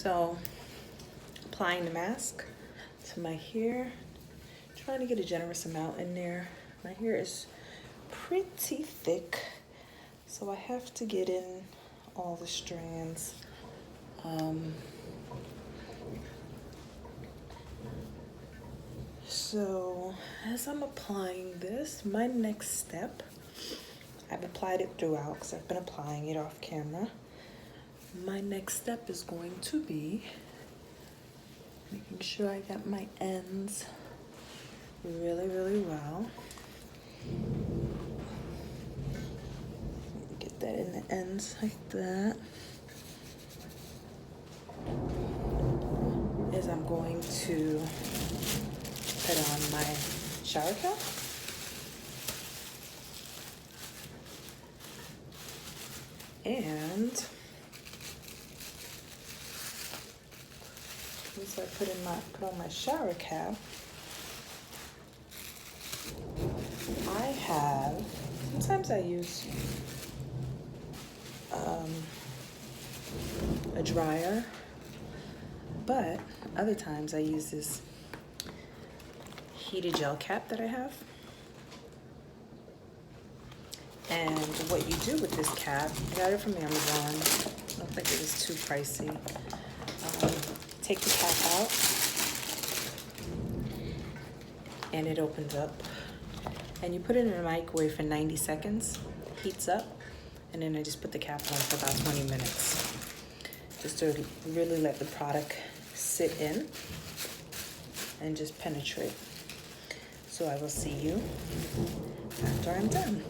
So, applying the mask to my hair, trying to get a generous amount in there. My hair is pretty thick, so I have to get in all the strands. So as I'm applying this, my next step, I've applied it throughout because I've been applying it off camera. My next step is going to be making sure I got my ends really, really well. Get that in the ends like that. As I'm going to put on my shower cap. And once I put on my shower cap, sometimes I use a dryer, but other times I use this heated gel cap that I have. And what you do with this cap, I got it from Amazon. I don't think it was too pricey. Take the cap out and it opens up. And you put it in a microwave for 90 seconds, heats up, and then I just put the cap on for about 20 minutes. Just to really let the product sit in and just penetrate. So I will see you after I'm done.